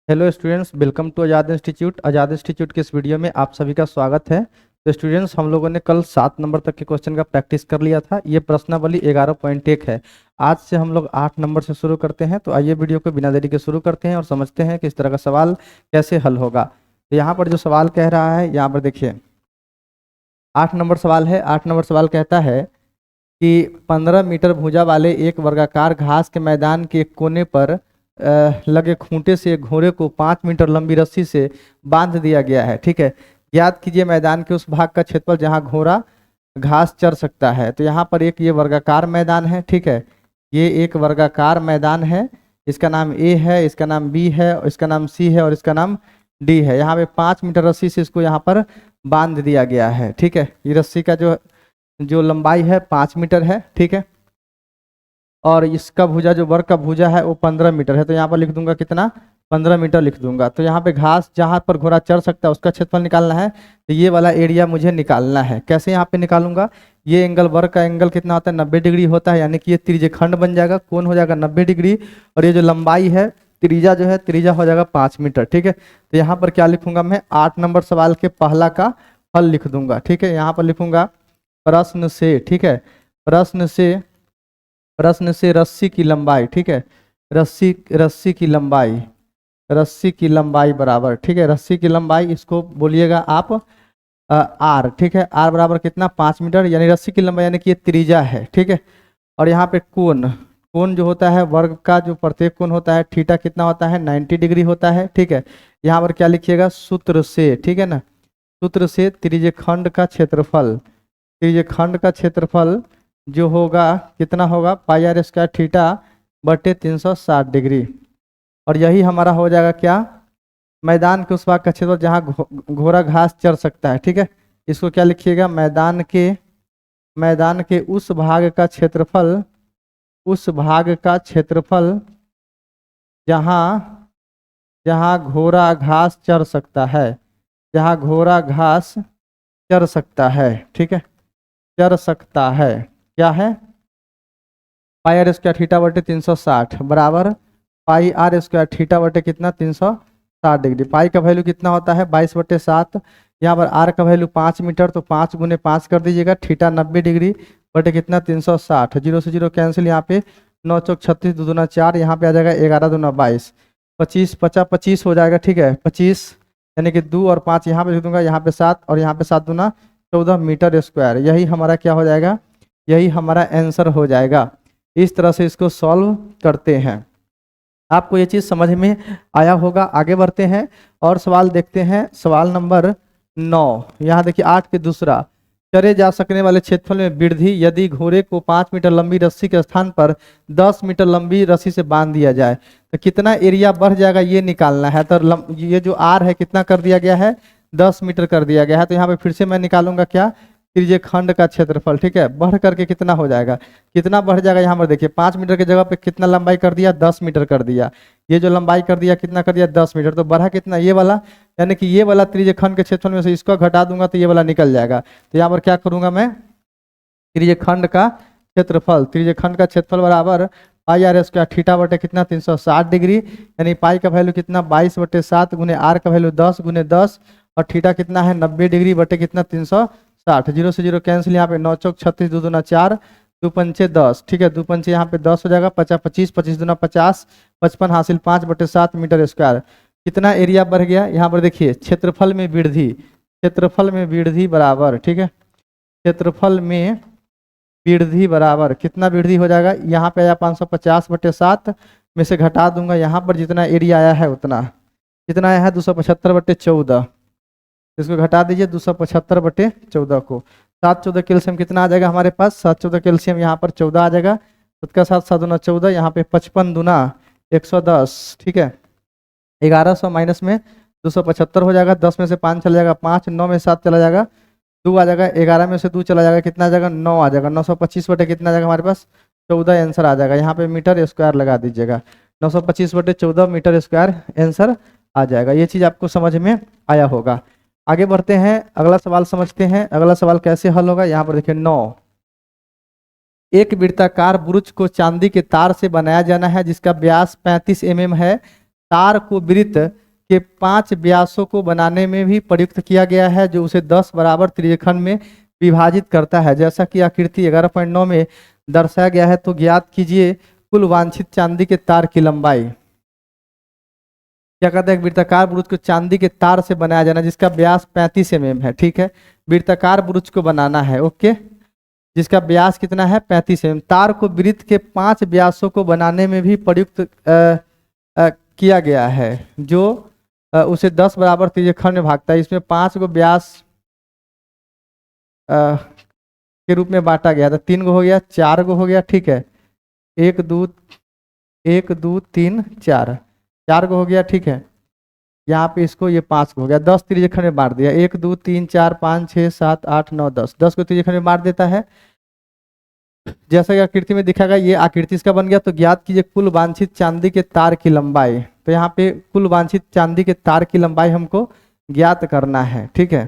Hello students, welcome to Azad institute. Azad institute के इस video में आप सभी का स्वागत है। तो स्टूडेंट्स, हम लोगों ने कल 7 नंबर तक के क्वेश्चन का प्रैक्टिस कर लिया था। ये प्रश्नावली 11.1 है। आज से हम लोग 8 नंबर से शुरू करते हैं। तो आइए वीडियो को बिना देरी के शुरू करते हैं और समझते हैं कि इस तरह का सवाल कैसे हल होगा। तो यहाँ पर जो सवाल कह रहा है, यहाँ पर देखिए 8 नंबर सवाल है। 8 नंबर सवाल कहता है कि 15 मीटर भुजा वाले एक वर्गाकार घास के मैदान के एक कोने पर लगे खूंटे से एक घोड़े को 5 मीटर लंबी रस्सी से बांध दिया गया है। ठीक है, याद कीजिए मैदान के उस भाग का क्षेत्रफल जहां घोड़ा घास चर सकता है। तो यहाँ पर एक ये वर्गाकार मैदान है। ठीक है, ये एक वर्गाकार मैदान है। इसका नाम ए है, इसका नाम बी है, इसका नाम सी है और इसका नाम डी है। यहाँ पे 5 मीटर रस्सी से इसको यहाँ पर बांध दिया गया है। ठीक है, ये रस्सी का जो जो लंबाई है 5 मीटर है। ठीक है, और इसका भुजा जो वर्ग का भुजा है वो 15 मीटर है। तो यहाँ पर लिख दूंगा कितना, 15 मीटर लिख दूंगा। तो यहाँ पे घास जहाँ पर घोड़ा चढ़ सकता है उसका क्षेत्रफल निकालना है। तो ये वाला एरिया मुझे निकालना है। कैसे यहाँ पे निकालूंगा, ये एंगल वर्ग का एंगल कितना होता है, 90 डिग्री होता है। यानी कि ये त्रिज्यखंड बन जाएगा, कोण हो जाएगा 90 डिग्री। और ये जो लंबाई है, त्रिज्या जो है, त्रिज्या हो जाएगा 5 मीटर। ठीक है, तो यहाँ पर क्या लिखूंगा मैं, 8 नंबर सवाल के पहला का हल लिख दूंगा। ठीक है, यहाँ पर लिखूंगा प्रश्न से। ठीक है, प्रश्न से रस्सी की लंबाई। ठीक है, रस्सी की लंबाई बराबर। ठीक है, रस्सी की लंबाई इसको बोलिएगा आप आर। ठीक है, आर बराबर कितना, 5 मीटर। यानी रस्सी की लंबाई यानी कि ये त्रिज्या है। ठीक है, और यहाँ पे कोण जो होता है वर्ग का, जो प्रत्येक कोण होता है थीटा कितना होता है, 90 डिग्री होता है। ठीक है, यहाँ पर क्या लिखिएगा, सूत्र से। ठीक है ना, सूत्र से त्रिज्यखंड का क्षेत्रफल जो होगा कितना होगा, पाई आर स्क्वायर थीटा बटे 360 डिग्री। और यही हमारा हो जाएगा क्या, मैदान के उस भाग का क्षेत्रफल जहाँ घोड़ा घास चर सकता है। ठीक है, इसको क्या लिखिएगा, मैदान के उस भाग का क्षेत्रफल जहाँ घोड़ा घास चर सकता है। ठीक है, चर सकता है, क्या है, पाई आर स्क्वायर थीटा बटे 360 बराबर पाई आर स्क्वायर थीटा बटे कितना, 360 डिग्री। पाई का वैल्यू कितना होता है, 22/7। यहाँ पर आर का वैल्यू 5 मीटर, तो 5 गुने 5 कर दीजिएगा। थीटा 90 डिग्री बटे कितना, 360। 0 से 0 कैंसिल, यहाँ पे 9 चौक 36, 2 दूना 4, यहाँ पे आ जाएगा 11 दूना 22, 25 50 25 हो जाएगा। ठीक है, 25 यानी कि 2 और 5 यहाँ पे लिख दूंगा, यहाँ पे 7 और यहाँ पे 7 दूना 14 मीटर स्क्वायर। यही हमारा क्या हो जाएगा, यही हमारा आंसर हो जाएगा। इस तरह से इसको सॉल्व करते हैं। आपको ये चीज़ समझ में आया होगा। आगे बढ़ते हैं और सवाल देखते हैं। सवाल नंबर 9, यहाँ देखिए 8 के दूसरा, चरे जा सकने वाले क्षेत्रफल में वृद्धि यदि घोड़े को 5 मीटर लंबी रस्सी के स्थान पर 10 मीटर लंबी रस्सी से बांध दिया जाए तो कितना एरिया बढ़ जाएगा, ये निकालना है। तो ये जो आर है कितना कर दिया गया है, 10 मीटर कर दिया गया है। तो यहाँ पे फिर से मैं निकालूंगा क्या, त्रिज्यखंड का क्षेत्रफल। ठीक है, बढ़ करके कितना हो जाएगा, कितना बढ़ जाएगा, यहाँ पर देखिए 5 मीटर की जगह पे कितना लंबाई कर दिया, 10 मीटर कर दिया। ये जो लंबाई कर दिया कितना कर दिया, 10 मीटर। तो बढ़ा कितना, ये वाला, यानी कि ये वाला त्रिज्यखंड के क्षेत्रफल में से इसको घटा दूंगा तो ये वाला निकल जाएगा। तो यहाँ पर क्या करूंगा मैं, त्रिज्यखंड का क्षेत्रफल बराबर पाई आर स्क्वायर थीटा बटे कितना, 360 डिग्री। यानी पाई का वैल्यू कितना, 22/7 गुने आर का वैल्यू 10 गुने 10 और थीटा कितना है, 90 डिग्री बटे कितना, 360। 0 से 0 कैंसिल, यहाँ पे 9 चौक 36, 2 दूना 4, 2 पंचे 10। ठीक है, 2 पंचे यहाँ पे 10 हो जाएगा, 50 25, 25 दूना 50, 55 हासिल 5/7 मीटर स्क्वायर। कितना एरिया बढ़ गया, यहाँ पर देखिए क्षेत्रफल में वृद्धि बराबर। ठीक है, क्षेत्रफल में वृद्धि बराबर कितना वृद्धि हो जाएगा, यहाँ पे आया 550/7 में से घटा दूंगा, यहाँ पर जितना एरिया आया है उतना, कितना आया है, 275/14। इसको घटा दीजिए 275/14 को। 7 14 कैल्शियम कितना आ जाएगा हमारे पास, 7 14 कैल्शियम यहाँ पर 14 आ जाएगा। 7 का 7 7 दूना 14, यहाँ पे 55 दूना 110। ठीक है, 1100 माइनस में 275 हो जाएगा। 10 में से 5 चला जाएगा 5, 9 में 7 चला जाएगा 2 आ जाएगा, 11 में से 2 चला जाएगा कितना आ जाएगा, 9 आ जाएगा। 925 बटे कितना आ जाएगा हमारे पास, 14 आंसर आ जाएगा। यहाँ पे मीटर स्क्वायर लगा दीजिएगा, 925/14 मीटर स्क्वायर आंसर आ जाएगा। ये चीज़ आपको समझ में आया होगा। आगे बढ़ते हैं, अगला सवाल समझते हैं। अगला सवाल कैसे हल होगा, यहाँ पर देखिए 9, एक वृत्ताकार बुरुज को चांदी के तार से बनाया जाना है जिसका व्यास 35 mm है। तार को वृत्त के 5 व्यासों को बनाने में भी प्रयुक्त किया गया है, जो उसे 10 बराबर त्रिज्यखंड में विभाजित करता है, जैसा कि आकृति 11.9 में दर्शाया गया है। तो ज्ञात कीजिए कुल वांछित चांदी के तार की लंबाई। क्या कहते हैं, वृत्ताकार बुरुज को चांदी के तार से बनाया जाना जिसका व्यास 35 mm है। ठीक है, वृत्ताकार बुरुज को बनाना है, ओके, जिसका व्यास कितना है 35 mm। तार को वृत्त के 5 व्यासों को बनाने में भी प्रयुक्त किया गया है, जो उसे 10 बराबर त्रिज्यखंड में भागता है। इसमें 5 को व्यास के रूप में बांटा गया था। 3 गो हो गया, 4 गो हो गया। ठीक है, 1 2 3 4, 4 गो हो गया। ठीक है, यहाँ पे इसको ये 5 को हो गया, 10 त्रिज्यखंड में बांट दिया। 1 2 3 4 5 6 7 8 9 10, 10 को त्रिज्यखंड में बांट देता है, जैसा कि आकृति में दिखा गया। ये आकृति इसका बन गया। तो ज्ञात कीजिए कुल वांछित चांदी के तार की लंबाई। तो यहाँ पे कुल वांछित चांदी के तार की लंबाई हमको ज्ञात करना है। ठीक है,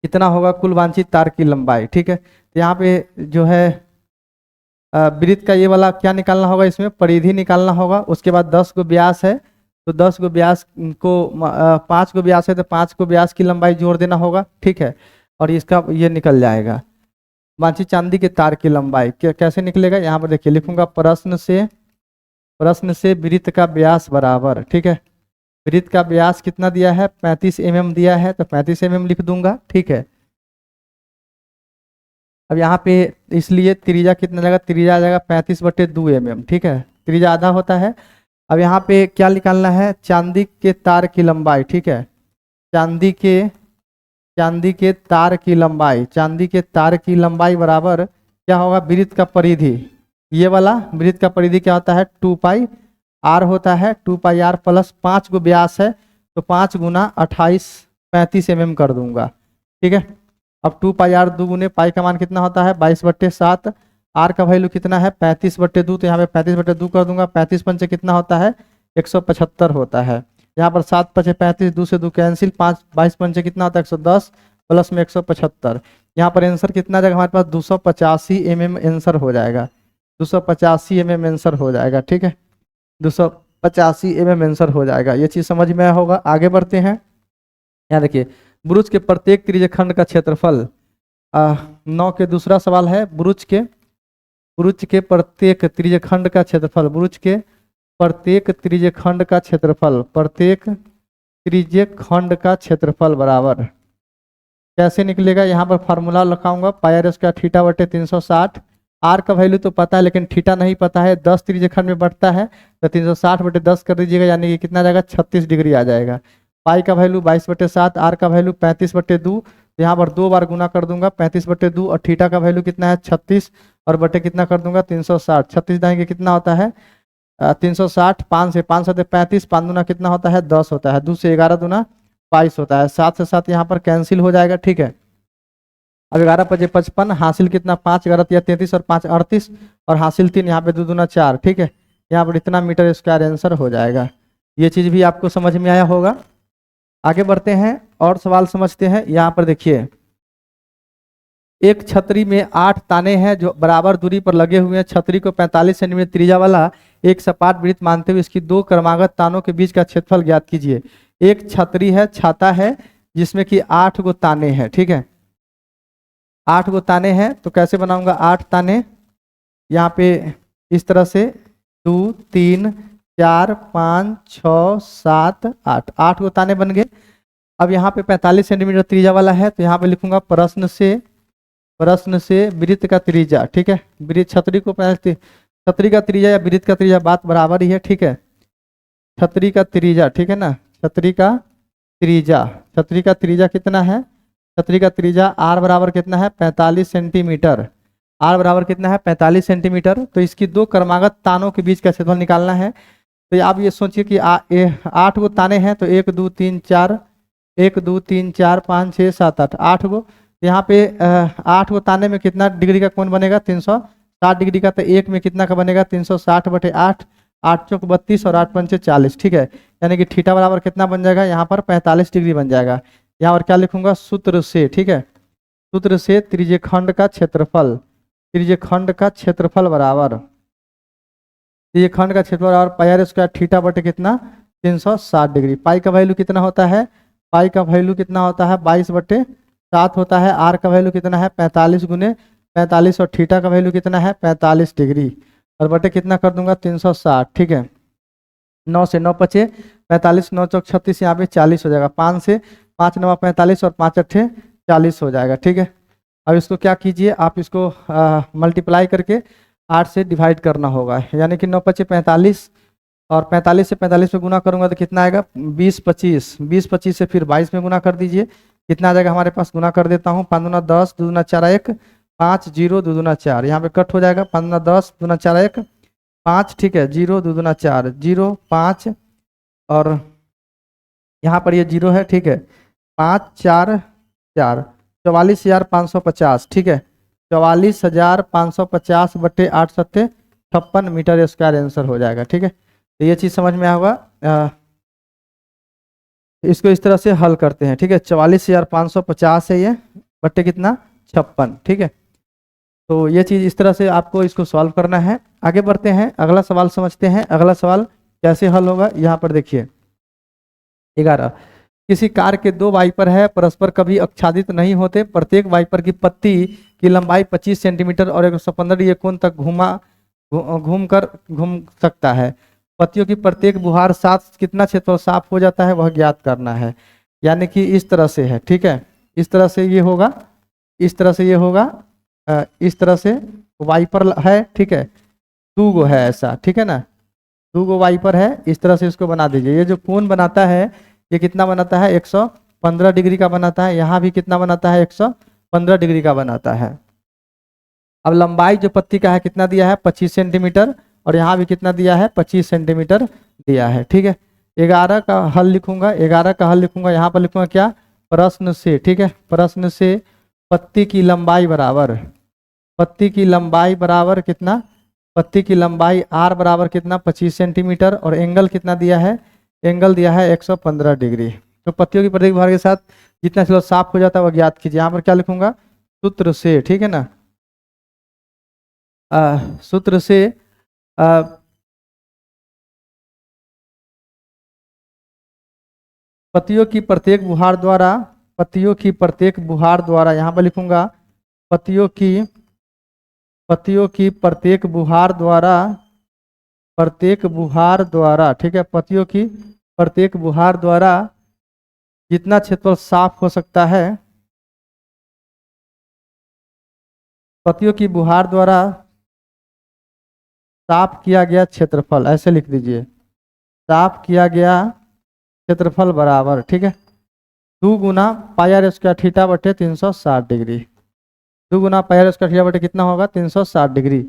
कितना होगा कुल वांछित तार की लंबाई। ठीक है, तो यहाँ पे जो है वृत्त का ये वाला क्या निकालना होगा, इसमें परिधि निकालना होगा। उसके बाद 10 को व्यास है, तो 10 को व्यास को 5 को व्यास है तो 5 को व्यास की लंबाई जोड़ देना होगा। ठीक है, और इसका ये निकल जाएगा वांछित चांदी के तार की लंबाई। कैसे निकलेगा, यहाँ पर देखिए लिखूंगा, प्रश्न से वृत्त का व्यास बराबर। ठीक है, वृत्त का व्यास कितना दिया है 35 mm दिया है, तो 35 mm लिख दूंगा। ठीक है, अब यहाँ पे इसलिए त्रिज्या कितना जाएगा, त्रिज्या आ जाएगा 35/2 mm। ठीक है, त्रिज्या आधा होता है। अब यहाँ पे क्या निकालना है, चांदी के तार की लंबाई। ठीक है, चांदी के तार की लंबाई, चांदी के तार की लंबाई बराबर क्या होगा, वृत्त का परिधि। ये वाला वृत्त का परिधि क्या होता है 2πr होता है, 2πr प्लस 5 को व्यास है, तो 5 गुना 28 35 mm कर दूंगा। ठीक है, अब 2πr 2 गुने पाई का मान कितना होता है 22/7, आर का वैल्यू कितना है 35/2, तो यहाँ पे 35/2 कर दूंगा। 35 पंचे कितना होता है 175 होता है। यहाँ पर 7 5 35, 2 से 2 कैंसिल, 5 22 पंचे कितना होता है 110 प्लस में 175। यहाँ पर आंसर कितना जाएगा हमारे पास 285 mm आंसर हो जाएगा, 285 mm आंसर हो जाएगा। ठीक है, 285 mm आंसर हो जाएगा। ये चीज़ समझ में होगा। आगे बढ़ते हैं। यहाँ देखिए, बुरुज के प्रत्येक त्रिज्यखंड का क्षेत्रफल 9 के दूसरा सवाल है। बुरुज के प्रत्येक त्रिज्यखंड का क्षेत्रफल, बुरुज के प्रत्येक त्रिज्यखंड का क्षेत्रफल, प्रत्येक त्रिज्यखंड का क्षेत्रफल बराबर कैसे निकलेगा, यहाँ पर फार्मूला लगाऊंगा, पाई स्क्वायर थीटा बटे 360। आर का वैल्यू तो पता है लेकिन थीटा नहीं पता है। 10 त्रिज्यखंड में बढ़ता है तो 360/10 कर दीजिएगा, यानी कि कितना जाएगा 36 डिग्री आ जाएगा। पाई का वैल्यू 22/7, आर का वैल्यू 35/2, यहाँ पर 2 बार गुना कर दूंगा 35/2, और थीटा का वैल्यू कितना है 36, और बटे कितना कर दूंगा 360। 36 दाएंगे कितना होता है 360, 5 से 5 7 35, 5 दूना कितना होता है 10 होता है, 2 से 11 दूना 22 होता है, 7 से 7 यहाँ पर कैंसिल हो जाएगा। ठीक है, अब 11 5 55, हासिल कितना 5 11 33 और 5 38, और हासिल 3, यहाँ पे 2 दूना 4। ठीक है, यहाँ पर इतना मीटर स्क्वायर आंसर हो जाएगा। ये चीज़ भी आपको समझ में आया होगा। आगे बढ़ते हैं और सवाल समझते हैं। यहाँ पर देखिए, एक छतरी में 8 ताने हैं जो बराबर दूरी पर लगे हुए हैं। छतरी को 45 सेंटीमीटर त्रिज्या वाला एक सपाट वृत्त मानते हुए इसकी 2 क्रमागत तानों के बीच का क्षेत्रफल ज्ञात कीजिए। एक छतरी है, छाता है, जिसमें कि 8 गो ताने हैं। ठीक है, 8 गो ताने हैं, तो कैसे बनाऊंगा 8 ताने, यहाँ पे इस तरह से 2 3 4 5 6 7 8, 8 गो ताने बन गए। अब यहाँ पे 45 सेंटीमीटर त्रिज्या वाला है, तो यहाँ पे लिखूंगा प्रश्न से वृत्त का त्रिज्या। ठीक है, वृत्त छतरी का त्रिज्या या वृत्त का त्रिज्या बात बराबर ही है। ठीक है, छतरी का त्रिज्या, ठीक है ना, छतरी का त्रिज्या कितना है, छतरी का त्रिज्या आर बराबर कितना है 45 सेंटीमीटर, आर बराबर कितना है 45 सेंटीमीटर। तो इसकी 2 क्रमागत तानों के बीच का क्षेत्रफल निकालना है। तो आप ये सोचिए कि 8 गो ताने हैं, तो 1 2 3 4 5 6 7 8, 8 गो। यहाँ पे 8 गो ताने में कितना डिग्री का कोण बनेगा 360 डिग्री का, तो एक में कितना का बनेगा 360/8, 8 चौक 32 और 8 पंचे 40। ठीक है, यानी कि थीटा बराबर कितना बन जाएगा यहाँ पर 45 डिग्री बन जाएगा। यहाँ पर क्या लिखूंगा सूत्र से, ठीक है, सूत्र से त्रिज्यखंड का क्षेत्रफल बराबर, तो ये खंड का क्षेत्रफल और पाई आर स्क्वायर थीटा बटे कितना 360 डिग्री। पाई का वैल्यू कितना होता है, पाई का वैल्यू कितना होता है 22/7 होता है। आर का वैल्यू कितना है 45 गुने 45 और थीटा का वैल्यू कितना है 45 डिग्री और बटे कितना कर दूंगा 360। ठीक है, 9 से 9 बचे 45, 9 चौक 36, यहाँ पे 40 हो जाएगा। 5 से 5 9 45 और 5 अट्ठे 40 हो जाएगा। ठीक है, अब इसको क्या कीजिए आप इसको मल्टीप्लाई करके 8 से डिवाइड करना होगा, यानी कि 9 5 45 और 45 से 45 में गुना करूंगा तो कितना आएगा 20 25, 20 25 से फिर 22 में गुना कर दीजिए, कितना आ जाएगा हमारे पास, गुना कर देता हूँ 5 दूना 10, 2 दूना 4 1, 5 0 2 दूना 4, यहाँ पे कट हो जाएगा 5 दूना 10, 2 दूना 4 1 5। ठीक है, 0 2 दूना 4 0 5 और यहाँ पर ये 0 है। ठीक है, 5 4 4 44,550। ठीक है, 44,550 बटे 8 सत्ते 56 मीटर स्क्वायर आंसर हो जाएगा। ठीक है, तो ये चीज़ समझ में आया होगा। इसको इस तरह से हल करते हैं। ठीक है, 44,550 है ये बटे कितना 56। ठीक है, तो ये चीज़ इस तरह से आपको इसको सॉल्व करना है। आगे बढ़ते हैं, अगला सवाल समझते हैं। अगला सवाल कैसे हल होगा, यहाँ पर देखिए 11, किसी कार के 2 वाइपर है, परस्पर कभी आच्छादित नहीं होते, प्रत्येक वाइपर की पत्ती की लंबाई 25 सेंटीमीटर और 115 डिग्री कोण तक घूम सकता है। पत्तियों की प्रत्येक बुहार साथ कितना क्षेत्रफल साफ हो जाता है वह ज्ञात करना है। यानी कि इस तरह से है। ठीक है, इस तरह से ये होगा, इस तरह से ये होगा, इस तरह से वाइपर है। ठीक है, 2 गो है ऐसा। ठीक है ना, 2 गो वाइपर है, इस तरह से इसको बना दीजिए। ये जो कोण बनाता है ये कितना बनाता है 115 डिग्री का बनाता है, यहाँ भी कितना बनाता है 115 डिग्री का बनाता है। अब लंबाई जो पत्ती का है कितना दिया है 25 सेंटीमीटर और यहाँ भी कितना दिया है 25 सेंटीमीटर दिया है। ठीक है, 11 का हल लिखूंगा, 11 का हल लिखूंगा, यहाँ पर लिखूंगा क्या, प्रश्न से। ठीक है, प्रश्न से पत्ती की लंबाई बराबर, पत्ती की लंबाई बराबर कितना, पत्ती की लंबाई आर बराबर कितना 25 सेंटीमीटर और एंगल कितना दिया है, एंगल दिया है 115 डिग्री। तो पत्तियों की प्रत्येक भार के साथ जितना चलो साफ हो जाता है वह ज्ञात कीजिए। यहाँ पर क्या लिखूंगा, सूत्र से। ठीक है ना, सूत्र से पत्तियों की प्रत्येक बुहार द्वारा, पत्तियों की प्रत्येक बुहार द्वारा, यहाँ पर लिखूंगा पत्तियों की प्रत्येक बुहार द्वारा, प्रत्येक बुहार द्वारा। ठीक है, पत्तियों की प्रत्येक बुहार द्वारा जितना क्षेत्रफल साफ हो सकता है, पत्तियों की बुहार द्वारा साफ किया गया क्षेत्रफल, ऐसे लिख दीजिए, साफ किया गया क्षेत्रफल बराबर। ठीक है, 2 गुना पाई आर स्क्वायर थीटा बटे 360 डिग्री। 2 गुना पाई आर स्क्वायर थीटा बटे कितना होगा 360 डिग्री।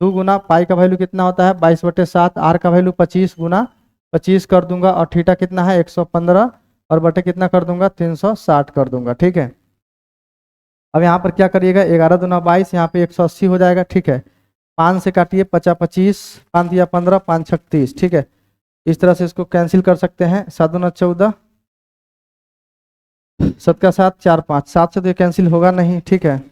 2 गुना पाई का वैल्यू कितना होता है 22/7, आर का वैल्यू 25 गुना 25 कर दूंगा और थीटा कितना है 115 और बटे कितना कर दूंगा 360 कर दूंगा। ठीक है, अब यहाँ पर क्या करिएगा 11 दूना 22, यहाँ पे 180 हो जाएगा। ठीक है, 5 से काटिए 50 25, 5 दिया 15, 5 36। ठीक है, इस तरह से इसको कैंसिल कर सकते हैं। 7 दूना 14, 7 का 7 4 5, 7 से तो ये कैंसिल होगा नहीं। ठीक है,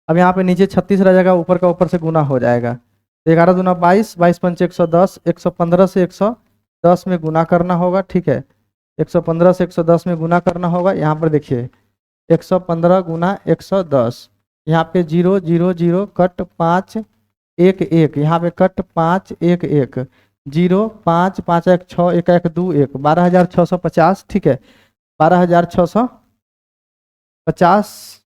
अब यहाँ पे नीचे 36 रह जाएगा, ऊपर का ऊपर से गुना हो जाएगा। 11 दूना 22, 22 पंच 110, 115 से 110 में गुना करना होगा। ठीक है, 115 से 110 में गुना करना होगा। यहाँ पर देखिए 115 गुना 110, यहाँ पे 0 0 0 कट 5 1 1, यहाँ पे कट 5 1 1, 0 5 5 1 6 1 1 2 1, 12,650। ठीक है, 12,650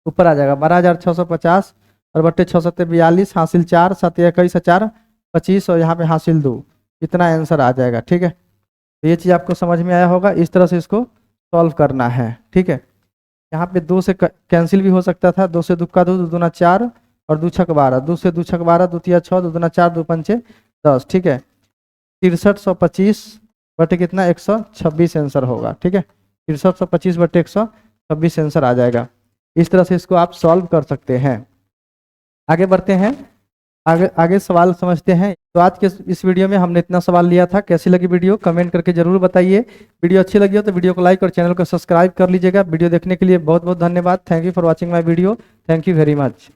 ऊपर आ जाएगा 12,650 और बट्टे 6 7 42, हासिल 4 7 21 4 25 और यहाँ पे हासिल 2, इतना आंसर आ जाएगा। ठीक है, तो ये चीज़ आपको समझ में आया होगा, इस तरह से इसको सॉल्व करना है। ठीक है, यहाँ पे 2 से कैंसिल भी हो सकता था, 2 से 2 का 2, 2 दूना 4 और 2 छक 12, 2 से 2 छक 12, 2 तिया 6, 2 दूना 4, 2 पंचे 10। ठीक है, 6325 बटे कितना 126 आंसर होगा। ठीक है, 6325 बटे 126 आंसर आ जाएगा। इस तरह से इसको आप सॉल्व कर सकते हैं। आगे बढ़ते हैं, आगे सवाल समझते हैं। तो आज के इस वीडियो में हमने इतना सवाल लिया था। कैसी लगी वीडियो कमेंट करके जरूर बताइए। वीडियो अच्छी लगी हो तो वीडियो को लाइक और चैनल को सब्सक्राइब कर लीजिएगा। वीडियो देखने के लिए बहुत बहुत धन्यवाद। Thank you for watching my video. Thank you very much.